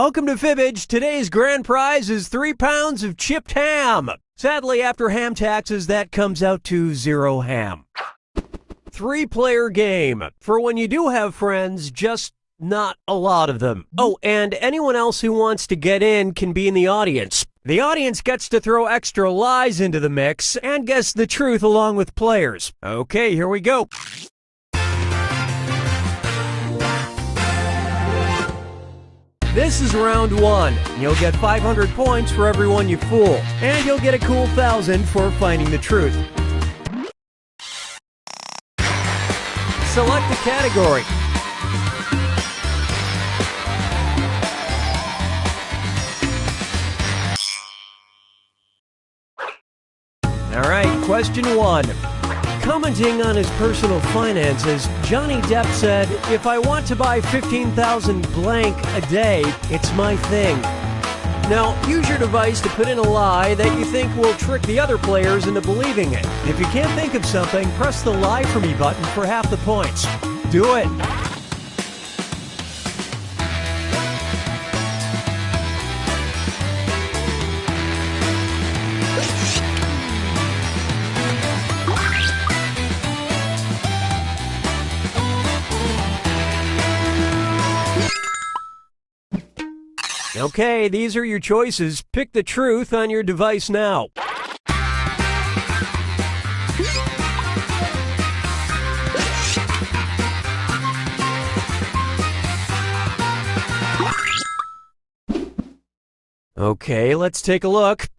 Welcome to Fibbage. Today's grand prize is 3 pounds of chipped ham. Sadly, after ham taxes, that comes out to 0 ham. 3-player game. For when you do have friends, just not a lot of them. Oh, and anyone else who wants to get in can be in the audience. The audience gets to throw extra lies into the mix and guess the truth along with players. Okay, here we go. This is round 1. You'll get 500 points for everyone you fool, and you'll get a cool 1,000 for finding the truth. Select a category. All right, question 1. Commenting on his personal finances, Johnny Depp said, "If I want to buy 15,000 blank a day, it's my thing." Now, use your device to put in a lie that you think will trick the other players into believing it. If you can't think of something, press the Lie For Me button for half the points. Do it! Okay, these are your choices. Pick the truth on your device now. Okay, let's take a look.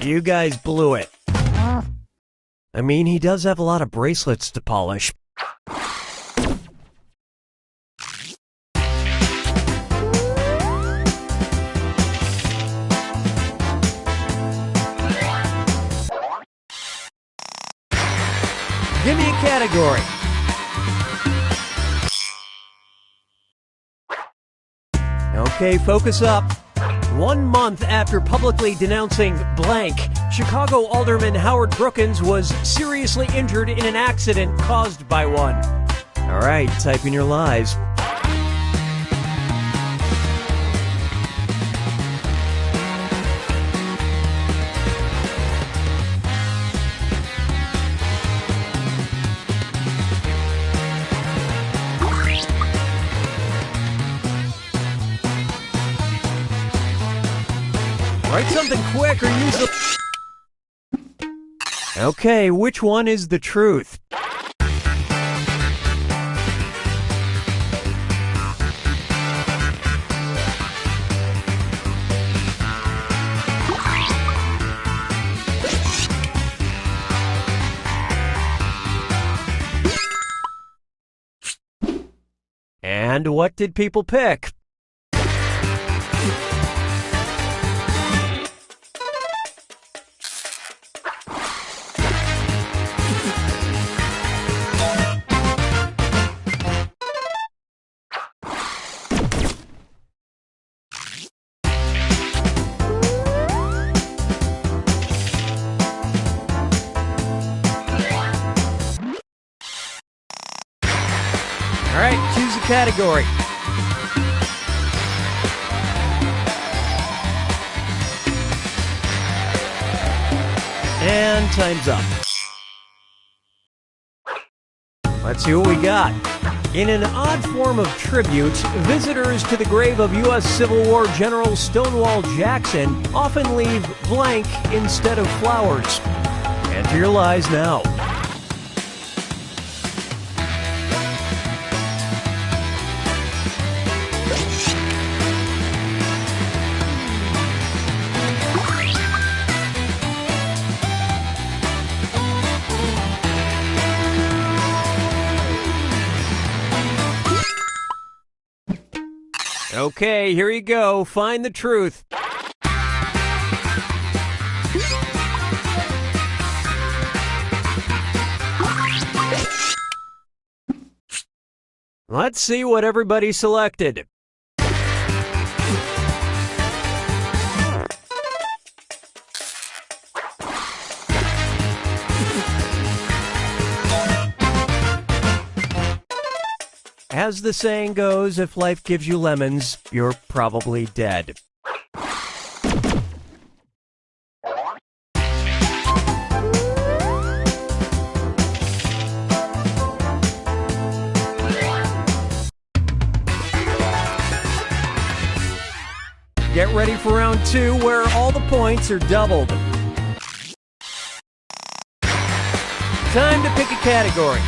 You guys blew it. I mean, he does have a lot of bracelets to polish. Give me a category. Okay, focus up. 1 month after publicly denouncing blank, Chicago Alderman Howard Brookins was seriously injured in an accident caused by one. All right, type in your lies. Write something quick or use the... Okay, which one is the truth? And what did people pick? All right, choose a category. And time's up. Let's see what we got. In an odd form of tribute, visitors to the grave of U.S. Civil War General Stonewall Jackson often leave blank instead of flowers. Enter your lies now. Okay, here you go. Find the truth. Let's see what everybody selected. As the saying goes, if life gives you lemons, you're probably dead. Get ready for round 2, where all the points are doubled. Time to pick a category.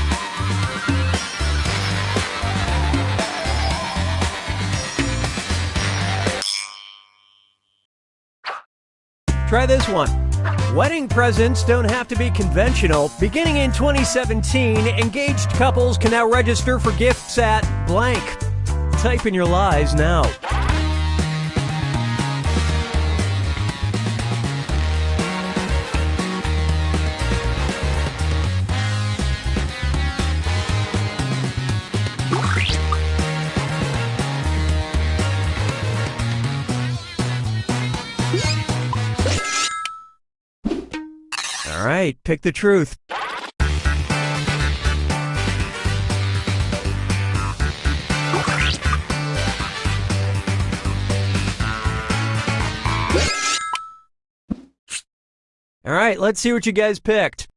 Try this one. Wedding presents don't have to be conventional. Beginning in 2017, engaged couples can now register for gifts at blank. Type in your lies now. All right, pick the truth. All right, let's see what you guys picked.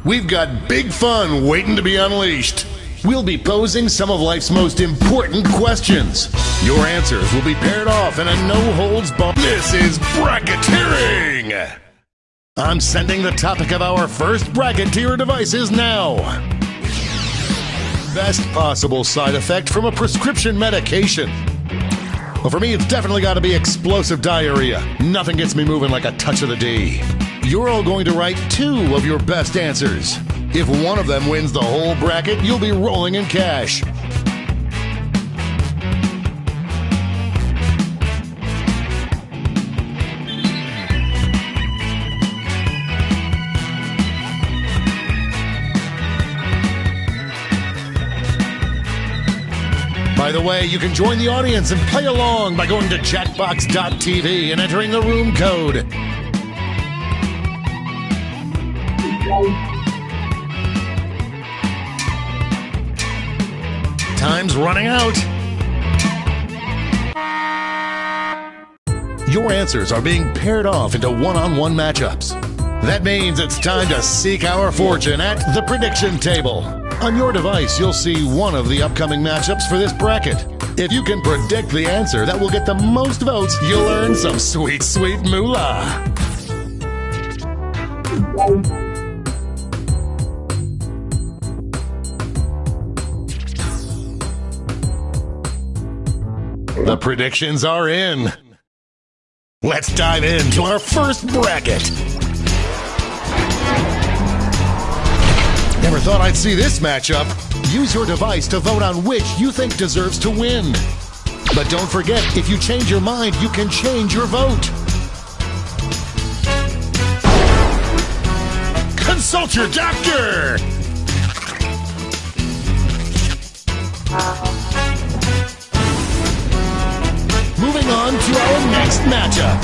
We've got big fun waiting to be unleashed. We'll be posing some of life's most important questions. Your answers will be paired off in a no-holds-barred. This is bracketeering! I'm sending the topic of our first bracketeer devices now. Best possible side effect from a prescription medication. Well, for me, it's definitely got to be explosive diarrhea. Nothing gets me moving like a touch of the D. You're all going to write 2 of your best answers. If one of them wins the whole bracket, you'll be rolling in cash. By the way, you can join the audience and play along by going to Jackbox.tv and entering the room code. Time's running out. Your answers are being paired off into one-on-one matchups. That means it's time to seek our fortune at the prediction table. On your device, you'll see one of the upcoming matchups for this bracket. If you can predict the answer that will get the most votes, you'll earn some sweet, sweet moolah. The predictions are in. Let's dive into our first bracket. Never thought I'd see this matchup. Use your device to vote on which you think deserves to win. But don't forget, if you change your mind, you can change your vote. Consult your doctor! Moving on to our next matchup.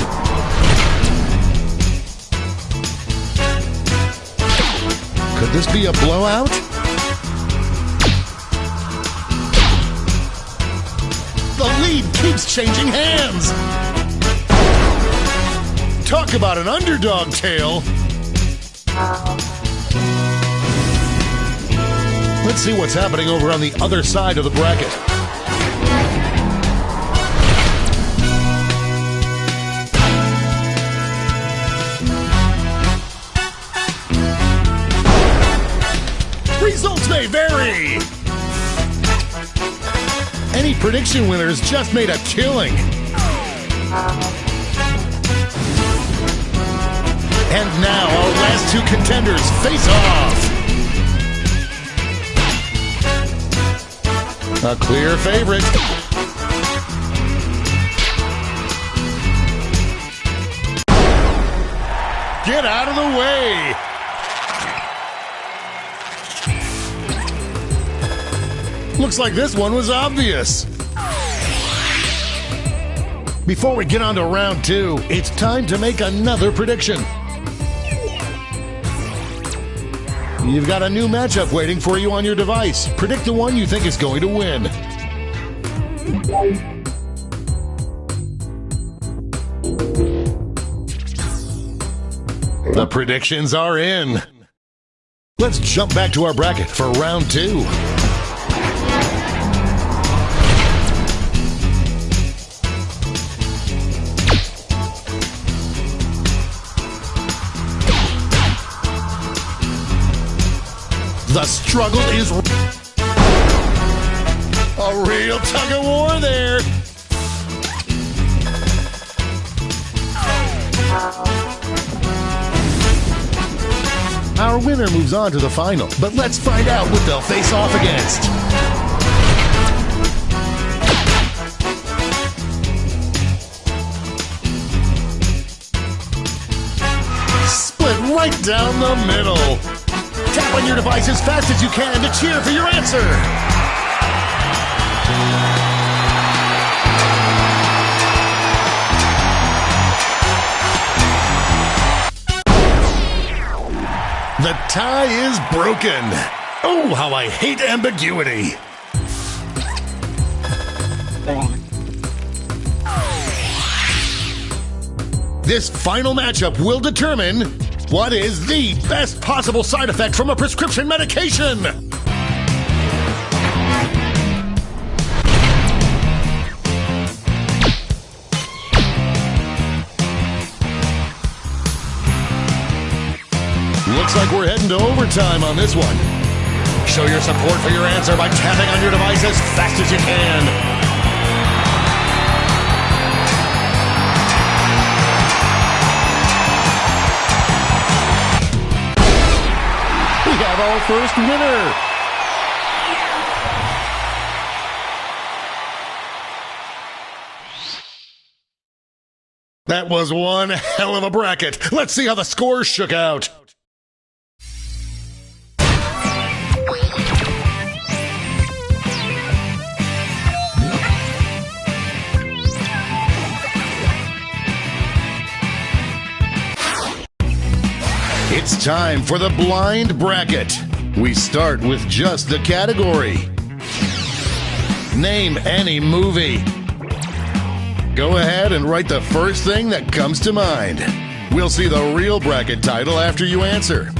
Could this be a blowout? The lead keeps changing hands. Talk about an underdog tale. Let's see what's happening over on the other side of the bracket. Results may vary. Any prediction winners just made a killing. And now our last two contenders face off. A clear favorite. Get out of the way. Looks like this one was obvious. Before we get on to round two, it's time to make another prediction. You've got a new matchup waiting for you on your device. Predict the one you think is going to win. The predictions are in. Let's jump back to our bracket for round two. The struggle is a real tug-of-war there. Our winner moves on to the final, but let's find out what they'll face off against. Split right down the middle. Tap on your device as fast as you can to cheer for your answer. The tie is broken. Oh, how I hate ambiguity. This final matchup will determine what is the best possible side effect from a prescription medication? Looks like we're heading to overtime on this one. Show your support for your answer by tapping on your device as fast as you can. We have our first winner. That was one hell of a bracket. Let's see how the scores shook out. time for the blind bracket. We start with just the category. Name any movie. Go ahead and write the first thing that comes to mind. We'll see the real bracket title after you answer.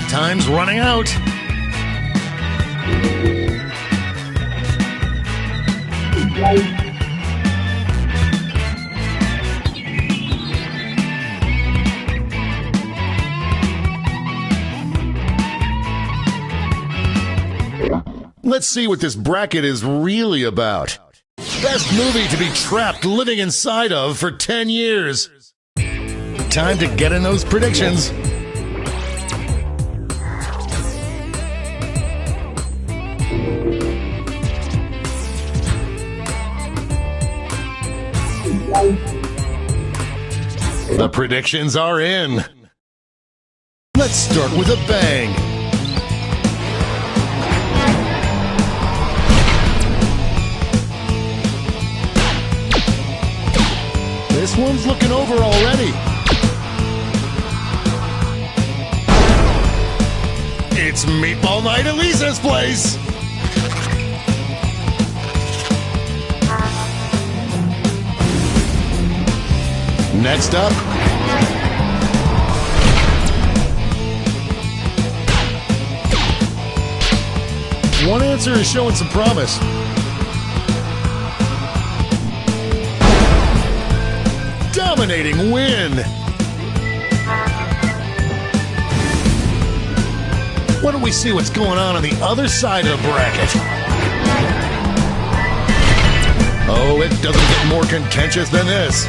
Time's running out. Let's see what this bracket is really about. Best movie to be trapped living inside of for 10 years. Time to get in those predictions. The predictions are in. Let's start with a bang. This one's looking over already. It's Meatball Night at Lisa's place. Next up, one answer is showing some promise. Dominating win. Why don't we see what's going on the other side of the bracket? Oh, it doesn't get more contentious than this.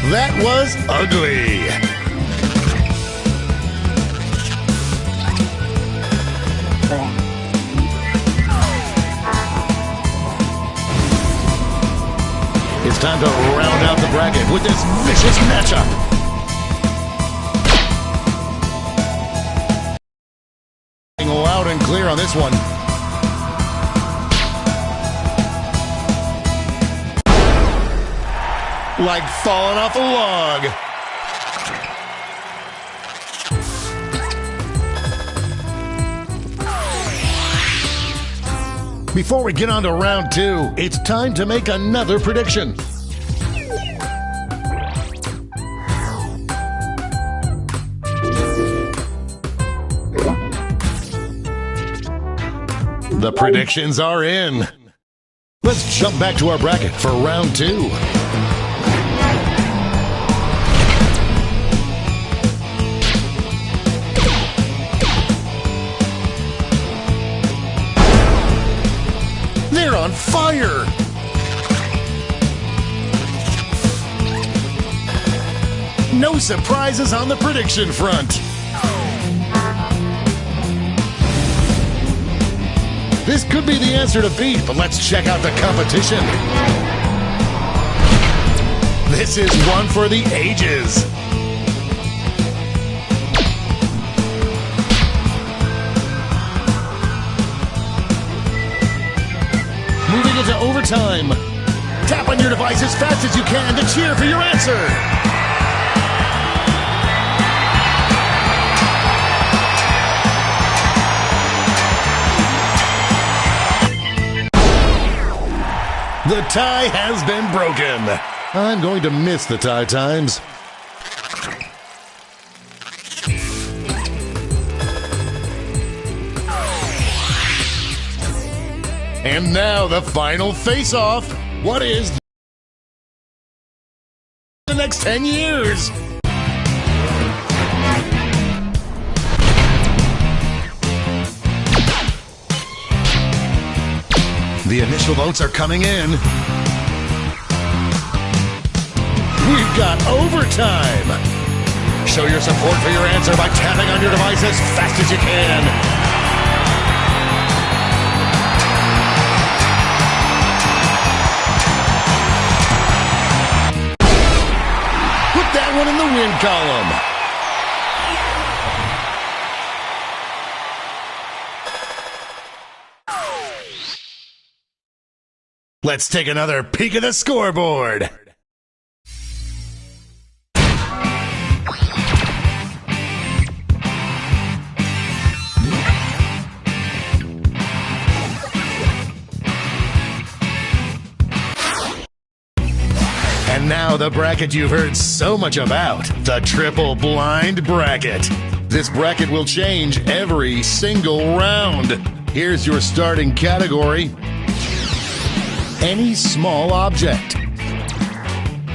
That was ugly. It's time to round out the bracket with this vicious matchup. Loud and clear on this one. Like falling off a log. Before we get on to round two, it's time to make another prediction. The predictions are in. Let's jump back to our bracket for round two. They're on fire! No surprises on the prediction front. This could be the answer to beat, but let's check out the competition. This is one for the ages. Moving into overtime. Tap on your device as fast as you can to cheer for your answer. The tie has been broken. I'm going to miss the tie times. And now the final face-off. What is the next 10 years? The initial votes are coming in. We've got overtime. Show your support for your answer by tapping on your device as fast as you can. one in the win column. Let's take another peek at the scoreboard. And now the bracket you've heard so much about, the triple blind bracket. This bracket will change every single round. Here's your starting category. Any small object.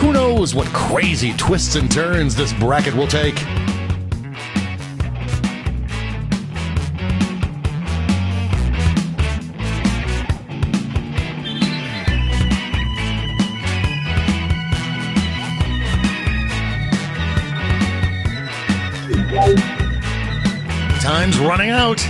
Who knows what crazy twists and turns this bracket will take? Time's running out.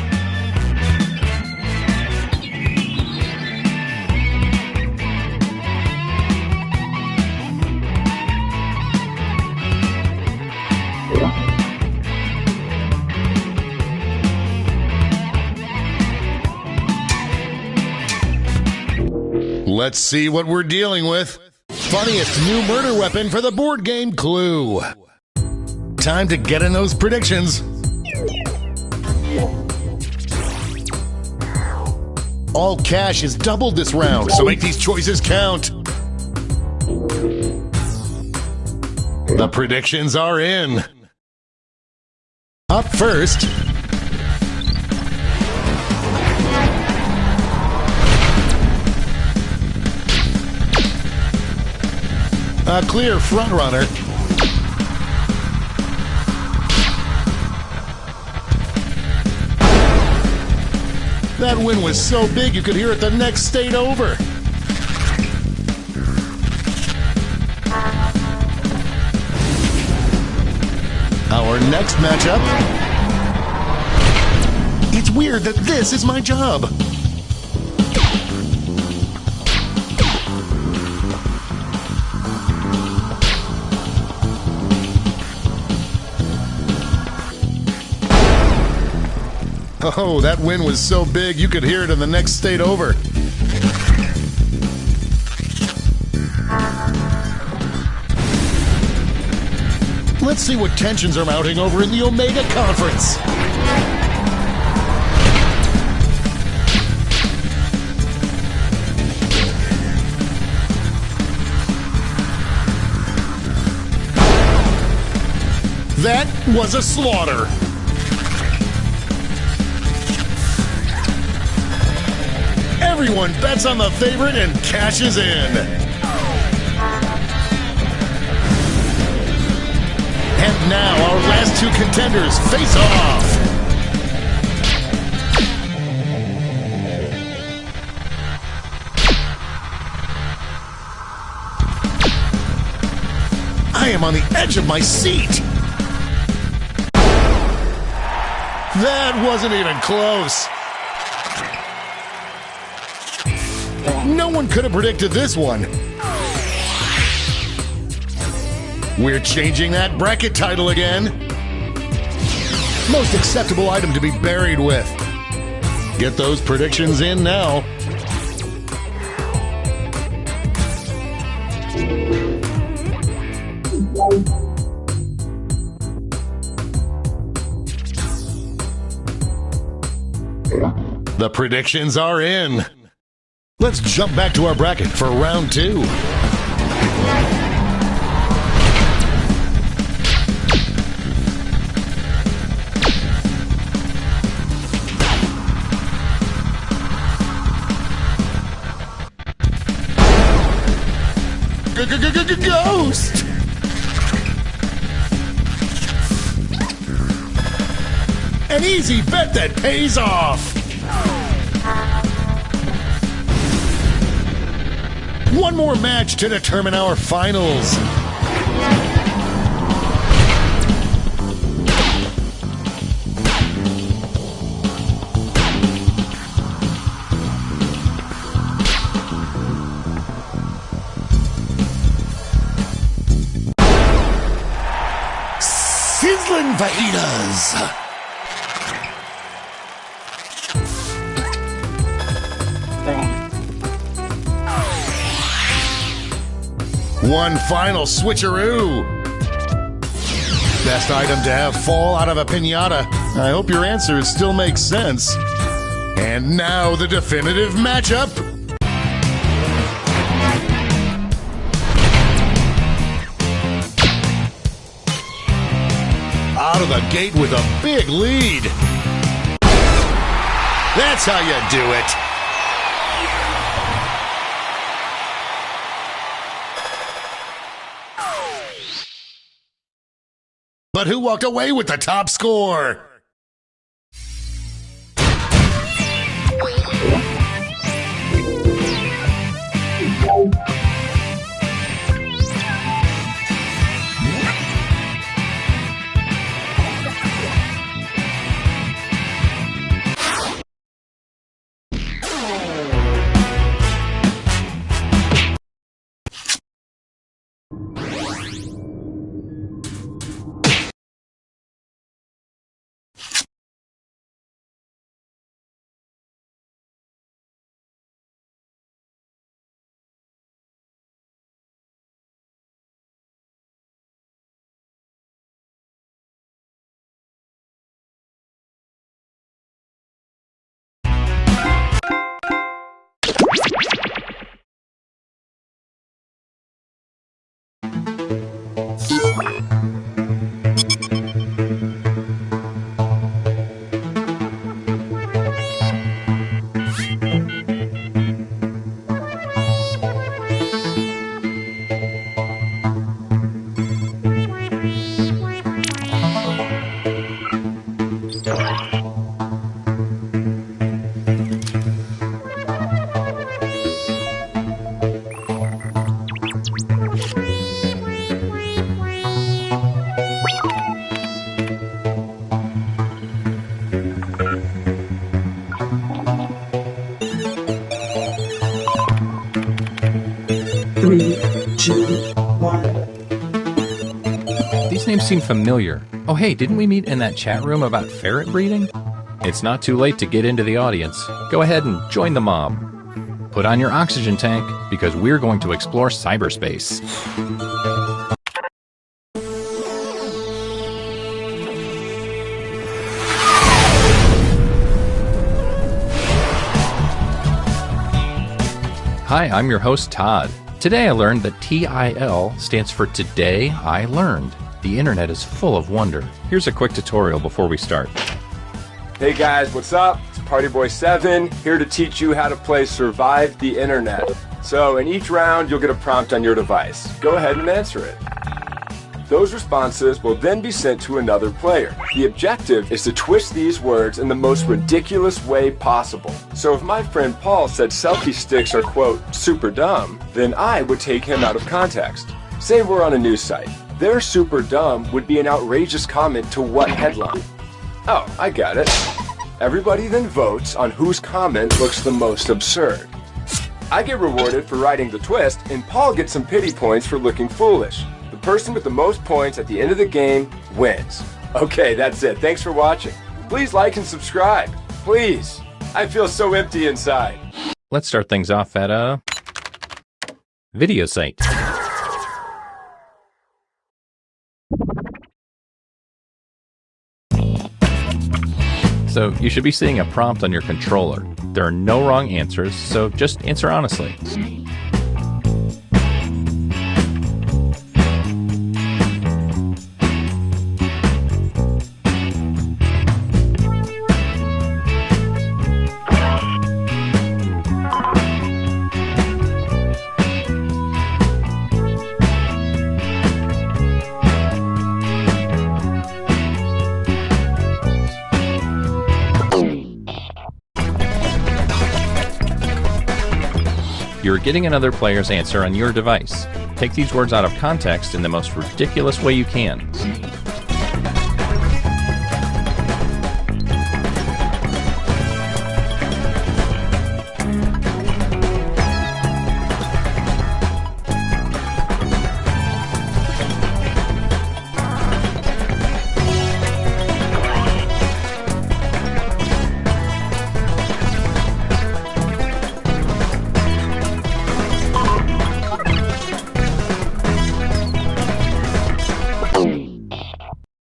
Let's see what we're dealing with. Funniest new murder weapon for the board game Clue. Time to get in those predictions. All cash is doubled this round, so make these choices count. The predictions are in. Up first, a clear frontrunner. That win was so big you could hear it the next state over. Our next matchup. It's weird that this is my job. Oh, that win was so big you could hear it in the next state over. Let's see what tensions are mounting over in the Omega Conference. That was a slaughter. Everyone bets on the favorite and cashes in. And now our last two contenders face off. I am on the edge of my seat. That wasn't even close. No one could have predicted this one. We're changing that bracket title again. Most acceptable item to be buried with. Get those predictions in now. The predictions are in. Let's jump back to our bracket for round two. Ghost! An easy bet that pays off. One more match to determine our finals. sizzling fajitas. One final switcheroo. Best item to have fall out of a piñata. I hope your answers still make sense. And now the definitive matchup. Out of the gate with a big lead. That's how you do it. But who walked away with the top score? These names seem familiar. Oh hey, didn't we meet in that chat room about ferret breeding? It's not too late to get into the audience. Go ahead and join the mob. Put on your oxygen tank, because we're going to explore cyberspace. Hi, I'm your host, Todd. Today I learned that TIL stands for Today I Learned. The internet is full of wonder. Here's a quick tutorial before we start. Hey guys, what's up? It's Partyboy7 here to teach you how to play Survive the Internet. So in each round you'll get a prompt on your device. Go ahead and answer it. Those responses will then be sent to another player. The objective is to twist these words in the most ridiculous way possible. So if my friend Paul said selfie sticks are, quote, super dumb, then I would take him out of context. Say we're on a news site. Their super dumb would be an outrageous comment to what headline? Oh, I got it. Everybody then votes on whose comment looks the most absurd. I get rewarded for writing the twist, and Paul gets some pity points for looking foolish. The person with the most points at the end of the game wins. Okay, that's it. Thanks for watching. Please like and subscribe. Please. I feel so empty inside. Let's start things off at a video site. So you should be seeing a prompt on your controller. There are no wrong answers, so just answer honestly. You're getting another player's answer on your device. Take these words out of context in the most ridiculous way you can.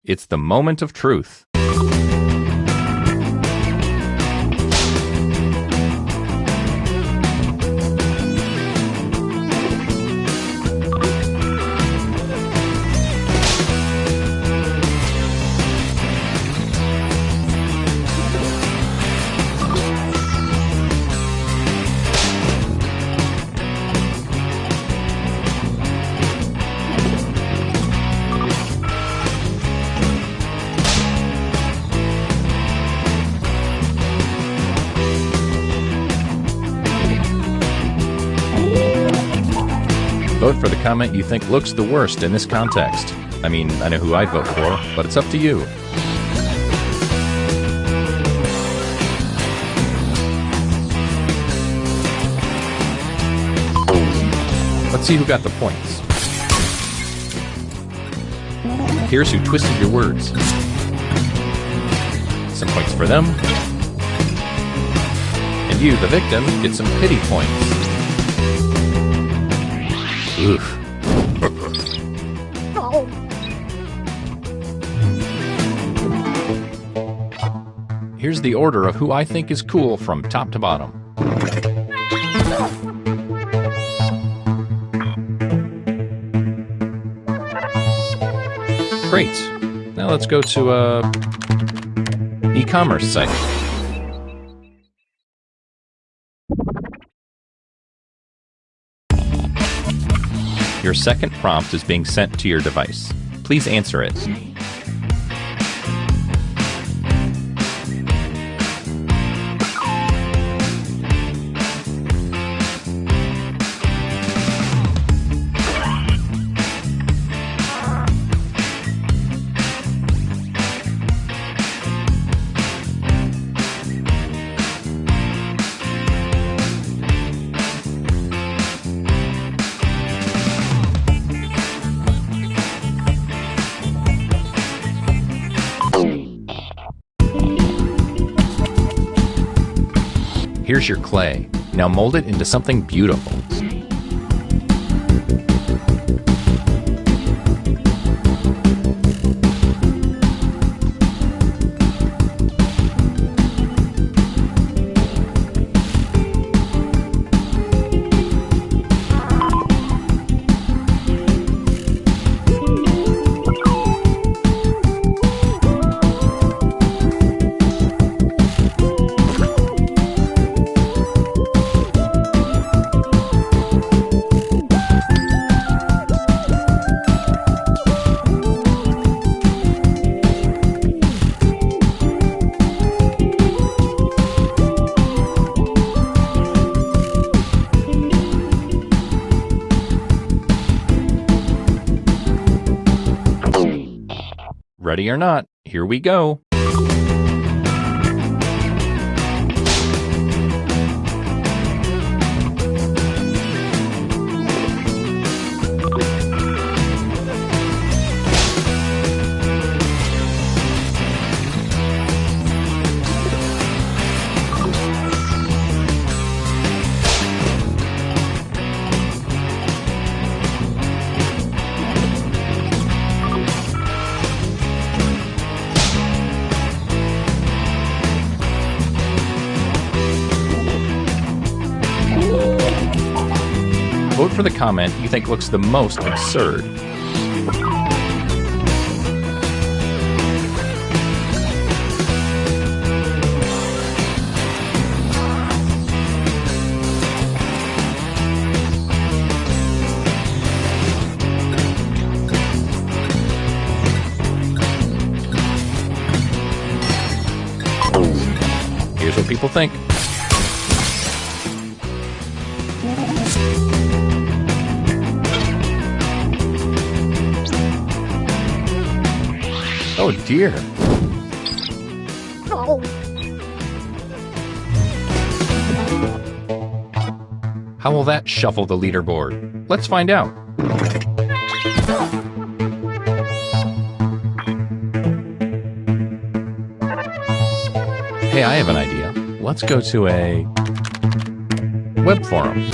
It's the moment of truth. Vote for the comment you think looks the worst in this context. I mean, I know who I'd vote for, but it's up to you. Let's see who got the points. Here's who twisted your words. Some points for them. And you, the victim, get some pity points. Oof. Here's the order of who I think is cool from top to bottom. Great. Now let's go to a e-commerce site. Your second prompt is being sent to your device. Please answer it. Here's your clay. Now mold it into something beautiful. Ready or not, here we go. Vote for the comment you think looks the most absurd. Here's what people think. Oh dear. How will that shuffle the leaderboard? Let's find out. Hey, I have an idea. Let's go to a web forum.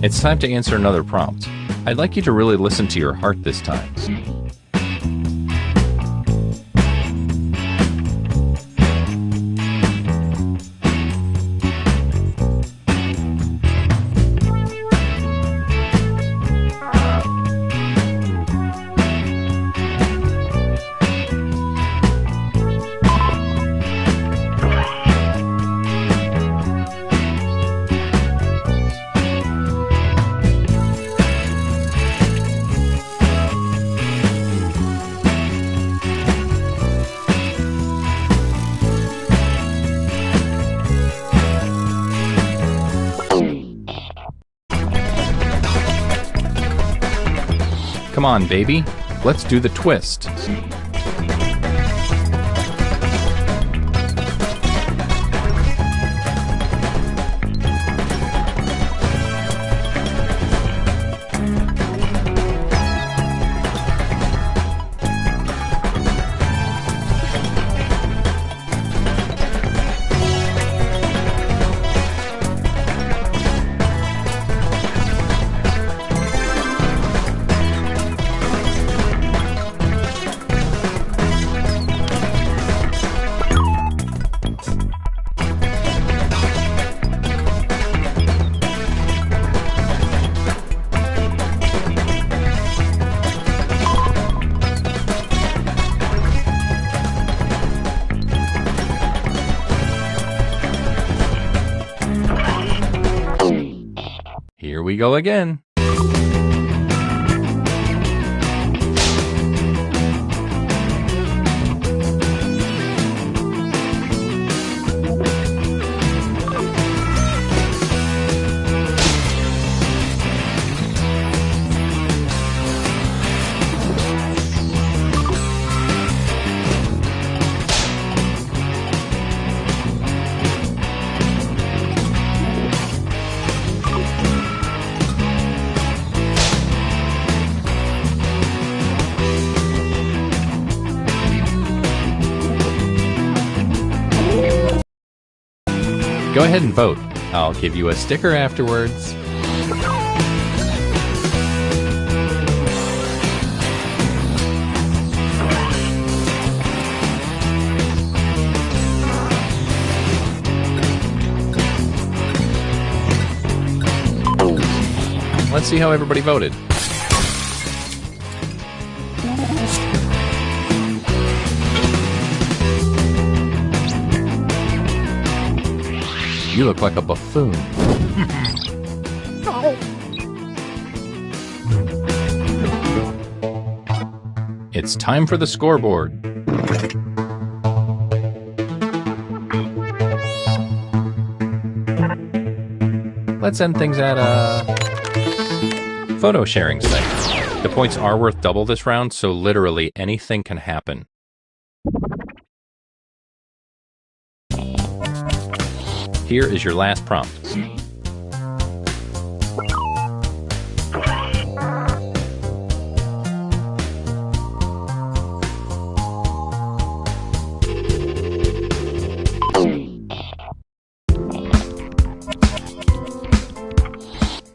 It's time to answer another prompt. I'd like you to really listen to your heart this time. Come on, baby. Let's do the twist. Here we go again. Go ahead and vote. I'll give you a sticker afterwards. Let's see how everybody voted. You look like a buffoon. It's time for the scoreboard. Let's end things at a photo sharing site. The points are worth double this round, so literally anything can happen. Here is your last prompt.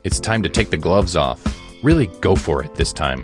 It's time to take the gloves off. Really go for it this time.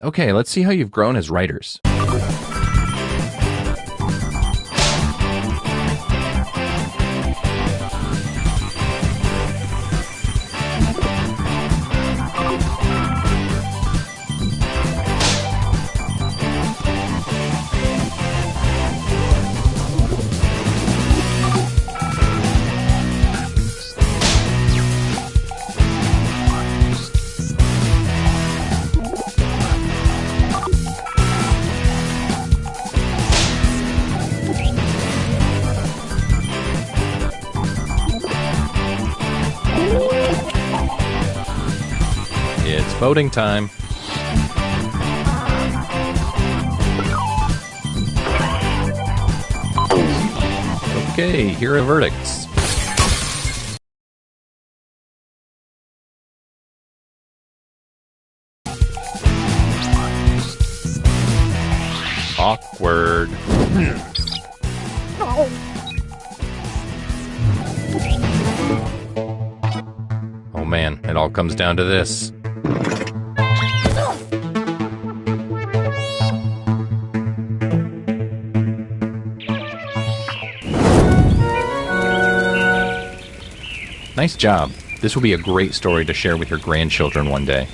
Okay, let's see how you've grown as writers. It's voting time. Okay, here are verdicts. Awkward. Oh man, it all comes down to this. Nice job. This will be a great story to share with your grandchildren one day.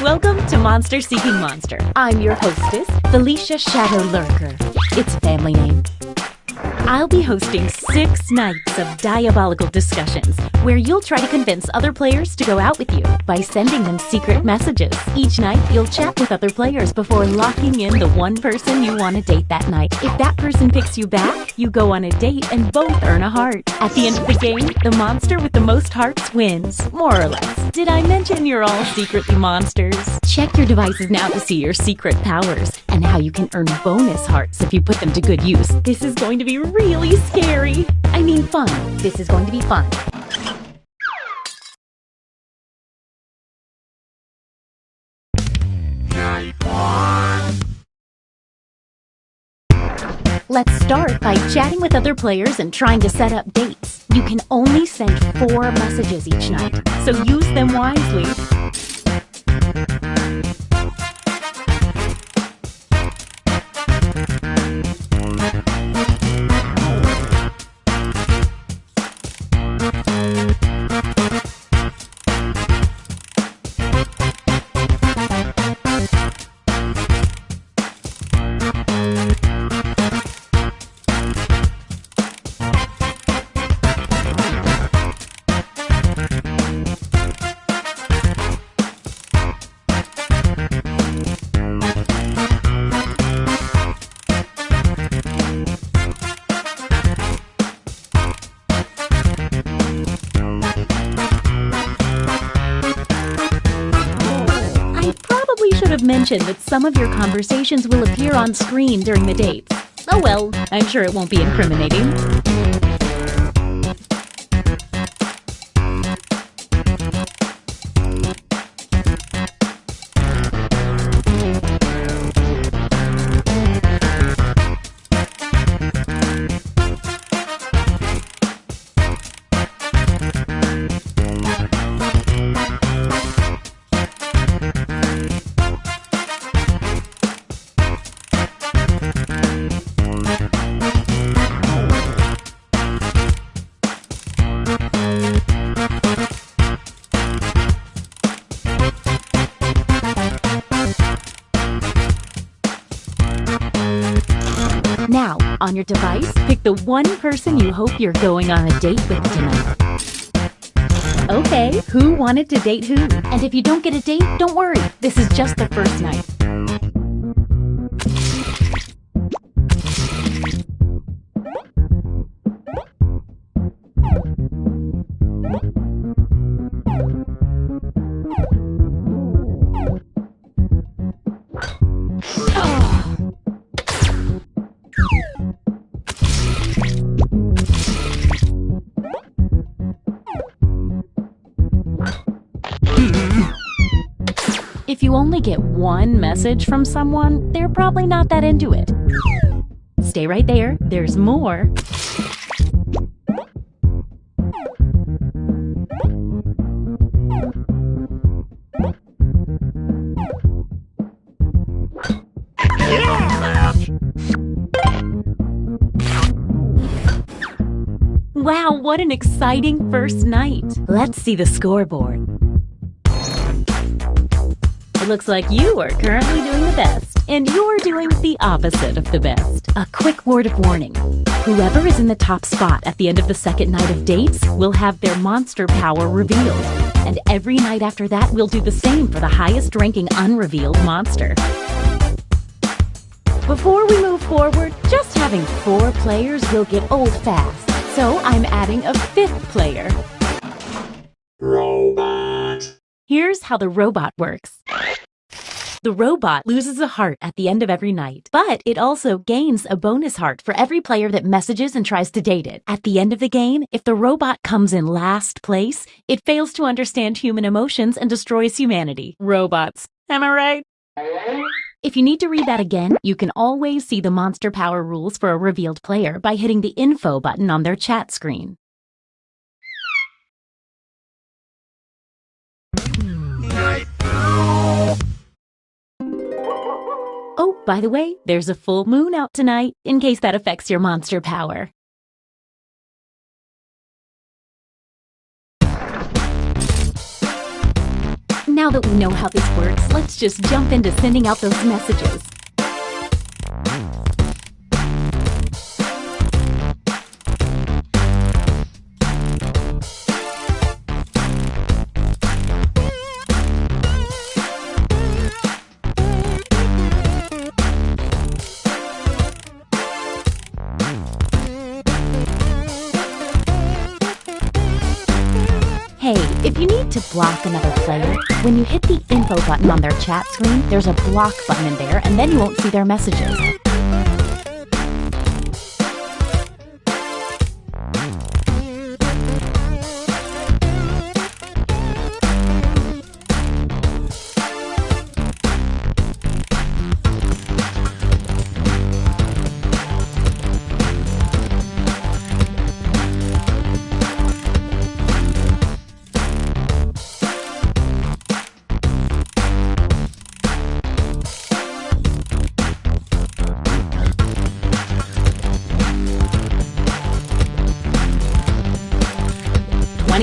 Welcome to Monster Seeking Monster. I'm your hostess, Felicia Shadow Lurker. It's a family name. I'll be hosting 6 nights of diabolical discussions where you'll try to convince other players to go out with you by sending them secret messages. Each night, you'll chat with other players before locking in the one person you want to date that night. If that person picks you back, you go on a date and both earn a heart. At the end of the game, the monster with the most hearts wins, more or less. Did I mention you're all secretly monsters? Check your devices now to see your secret powers and how you can earn bonus hearts if you put them to good use. This is going to be really scary. I mean fun. This is going to be fun. Let's start by chatting with other players and trying to set up dates. You can only send 4 messages each night, so use them wisely. Mention that some of your conversations will appear on screen during the dates. Oh well, I'm sure it won't be incriminating. On your device, pick the one person you hope you're going on a date with tonight. Okay, who wanted to date who? And if you don't get a date, don't worry. This is just the first night. If you only get one message from someone, they're probably not that into it. Stay right there, there's more. Wow, what an exciting first night. Let's see the scoreboard. It looks like you are currently doing the best, and you're doing the opposite of the best. A quick word of warning. Whoever is in the top spot at the end of the second night of dates will have their monster power revealed. And every night after that, we'll do the same for the highest ranking unrevealed monster. Before we move forward, just having 4 players will get old fast. So I'm adding a 5th player. Robot. Here's how the robot works. The robot loses a heart at the end of every night, but it also gains a bonus heart for every player that messages and tries to date it. At the end of the game, if the robot comes in last place, it fails to understand human emotions and destroys humanity. Robots. Am I right? If you need to read that again, you can always see the monster power rules for a revealed player by hitting the info button on their chat screen. Oh, by the way, there's a full moon out tonight, in case that affects your monster power. Now that we know how this works, let's just jump into sending out those messages. Hey, if you need to block another player, when you hit the info button on their chat screen, there's a block button in there, and then you won't see their messages.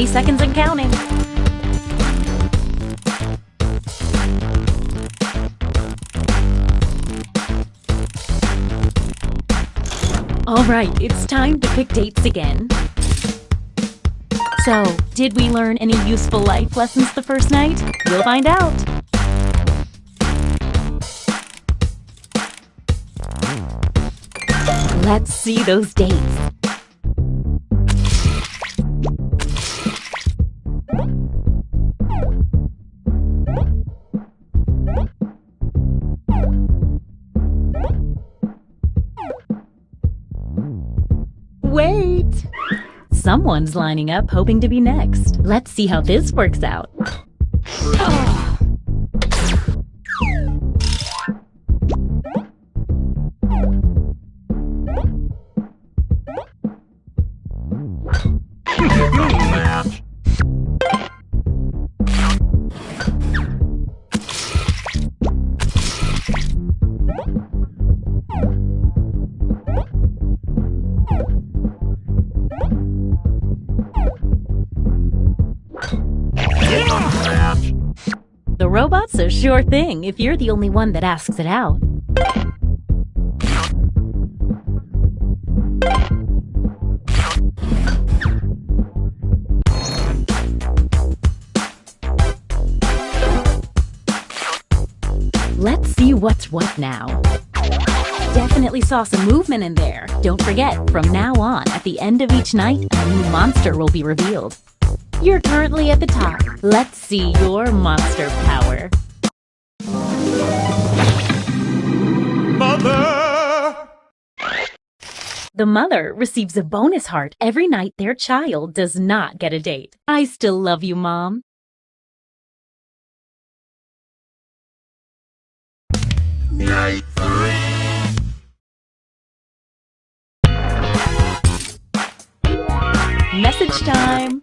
Seconds and counting. All right, it's time to pick dates again. So, did we learn any useful life lessons the first night? We'll find out. Let's see those dates. Wait! Someone's lining up hoping to be next. Let's see how this works out. The robot's a sure thing if you're the only one that asks it out. see what's what now. Definitely saw some movement in there. Don't forget, from now on, at the end of each night, a new monster will be revealed. You're currently at the top. Let's see your monster power. Mother! The mother receives a bonus heart every night their child does not get a date. I still love you, Mom. Night 3. Message time!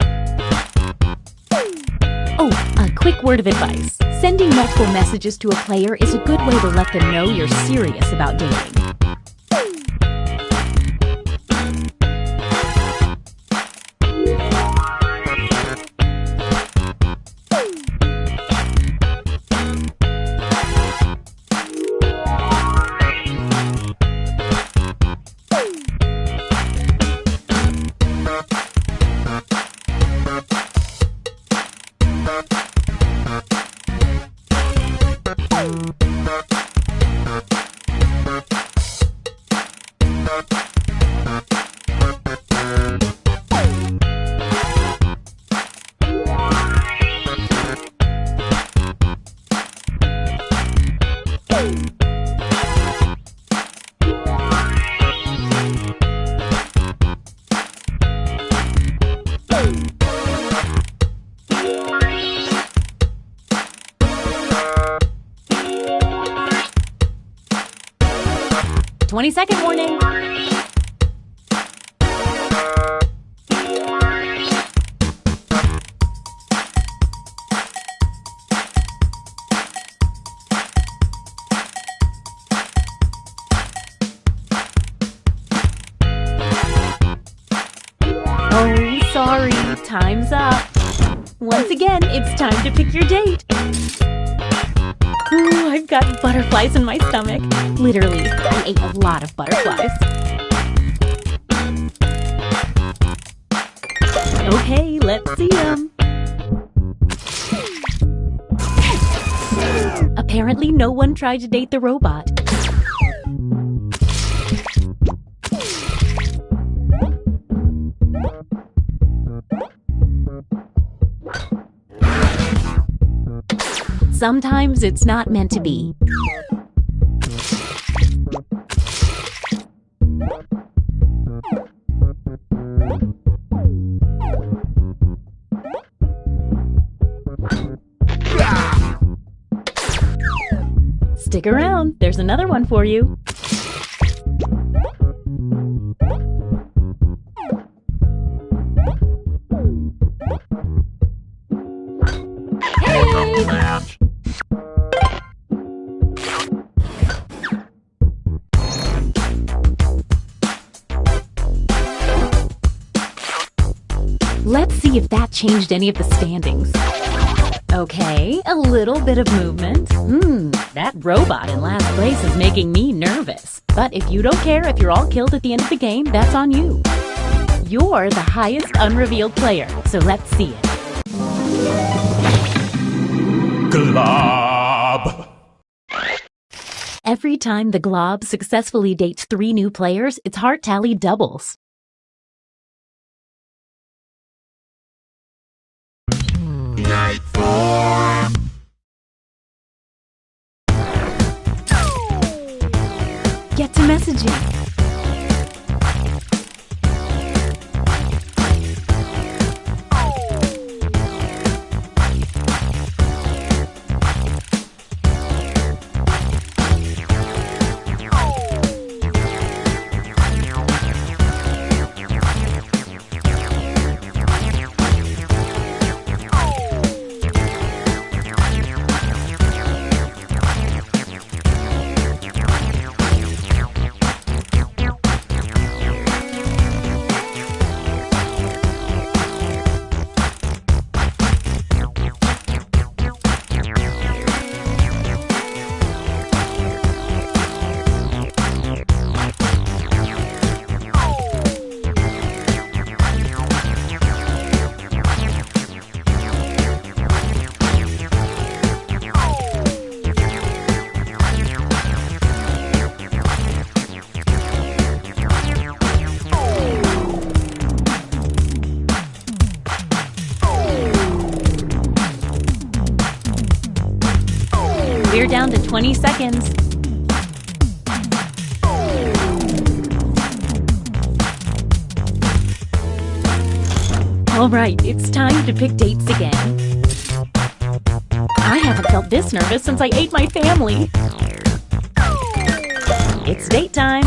Oh, a quick word of advice. Sending multiple messages to a player is a good way to let them know you're serious about dating. "20-second warning." Oh, sorry. Time's up. Once again, it's time to pick your date. Ooh, I've got butterflies in my stomach. Literally, I ate a lot of butterflies. Okay, let's see them. Apparently, no one tried to date the robot. Sometimes it's not meant to be. Stick around, there's another one for you. Let's see if that changed any of the standings. Okay, a little bit of movement. That robot in last place is making me nervous. But if you don't care if you're all killed at the end of the game, that's on you. You're the highest unrevealed player, so let's see it. Glob! Every time the Glob successfully dates 3 new players, its heart tally doubles. Night 4. Get to messaging. You're down to 20 seconds. All right, it's time to pick dates again. I haven't felt this nervous since I ate my family. It's date time.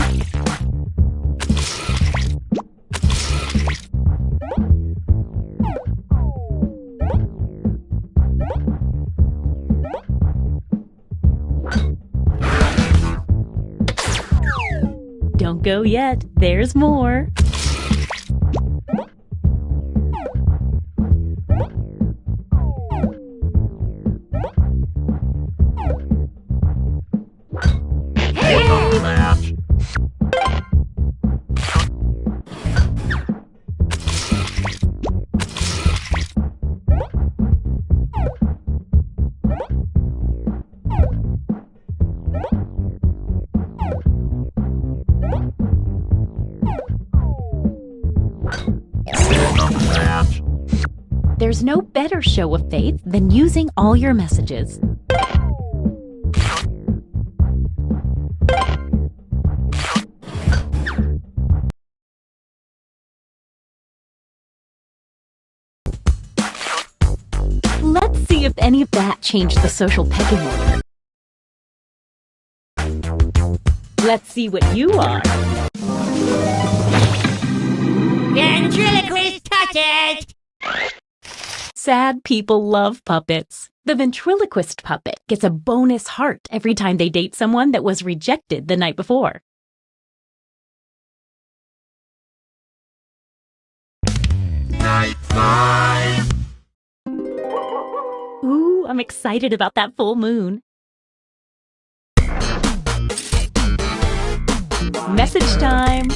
Don't go yet. There's more. There's no better show of faith than using all your messages. Let's see if any of that changed the social pecking order. Let's see what you are. Ventriloquist touches! Sad people love puppets. The ventriloquist puppet gets a bonus heart every time they date someone that was rejected the night before. Night 5. Ooh, I'm excited about that full moon. Message time.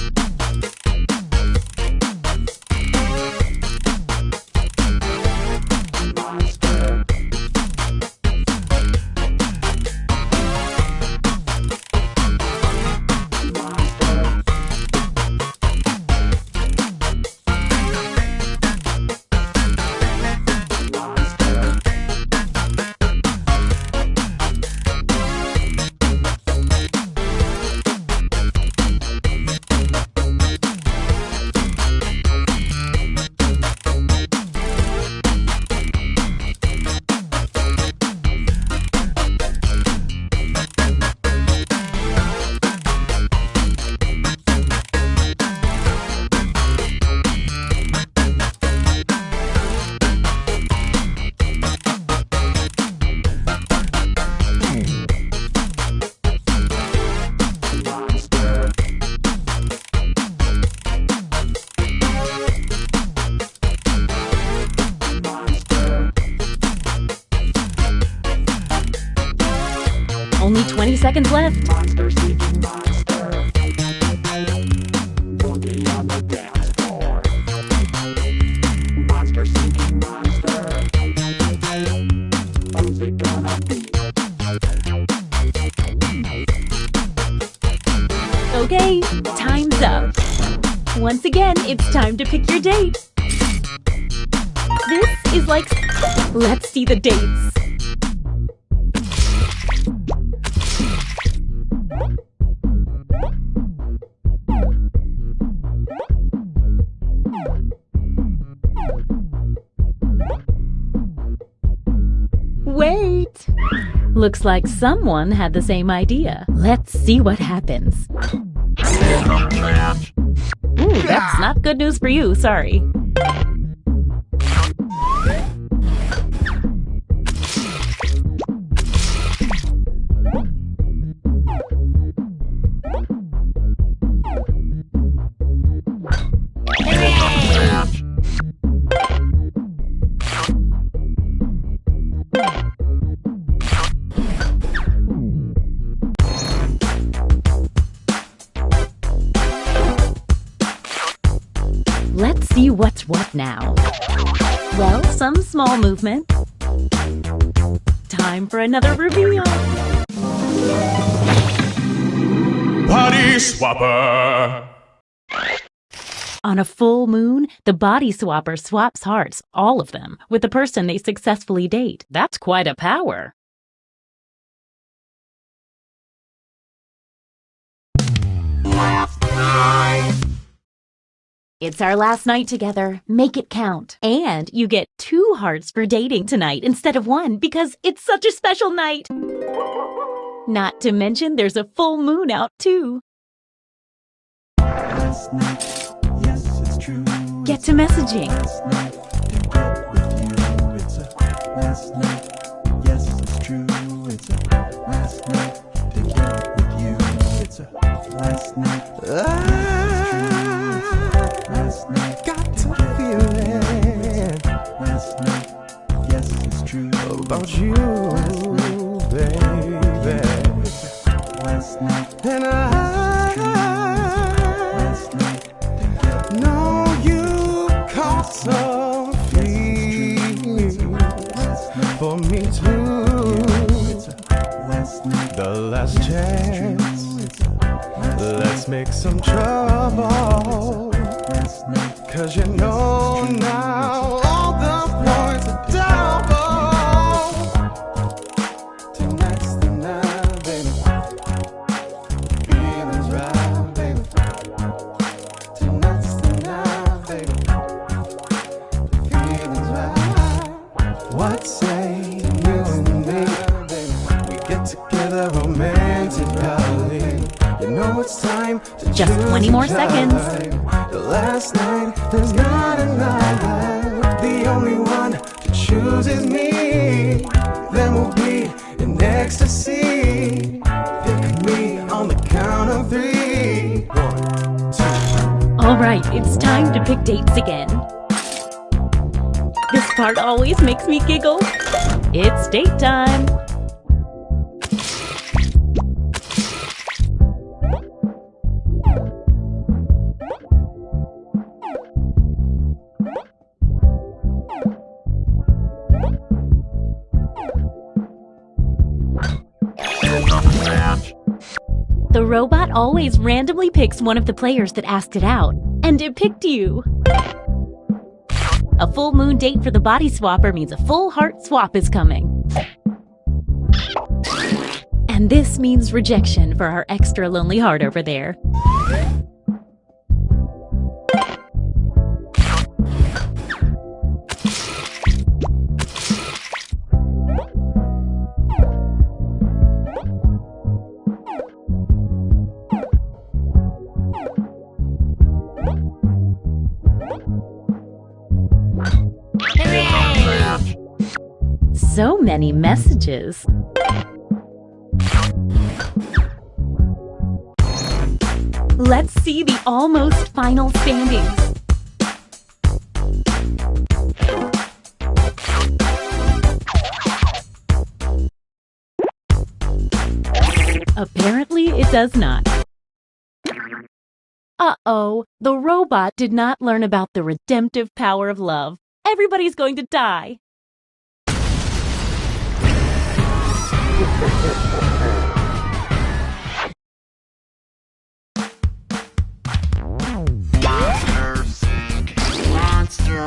Only 20 seconds left. Okay, time's up. Once again, it's time to pick your date. This is like, let's see the dates. Wait! Looks like someone had the same idea. Let's see what happens. Ooh, that's not good news for you, sorry. Let's see what's what now. Well, some small movement. Time for another reveal. Body swapper. On a full moon, the body swapper swaps hearts, all of them, with the person they successfully date. That's quite a power. night. It's our last night together. Make it count. And you get 2 hearts for dating tonight instead of 1 because it's such a special night. Not to mention there's a full moon out too. Last night, yes, it's true. Get to messaging. Last night, to get with you. It's a last night, yes, it's true. It's a last night, to get with you. It's a last night, last night, got to feel it. Last night, yes, it's true. About you, baby. Last night, and last night, know you caught some feelings for me too. The last chance, let's make some trouble. 'Cause you know now all the points are double. Tonight's the night, baby. Feelings right, baby. Tonight's the night, baby. Feelings right. What say you and me? We get together romantically. You know it's time to Just 20 more seconds. The last night, there's not another. The only one to choose is me. Then we'll be in ecstasy. Pick me on the count of 3. 1, 2. All right, it's time to pick dates again. This part always makes me giggle. It's date time. The robot always randomly picks one of the players that asked it out, and it picked you. A full moon date for the body swapper means a full heart swap is coming. And this means rejection for our extra lonely heart over there. So many messages. Let's see the almost final standings. Apparently, it does not. Uh-oh, the robot did not learn about the redemptive power of love. Everybody's going to die. Monster seek monster.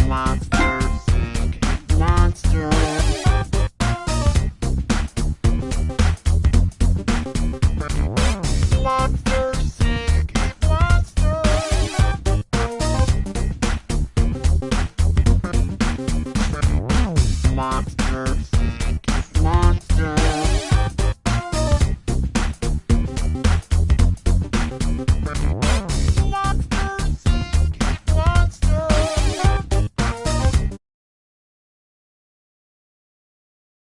Monster.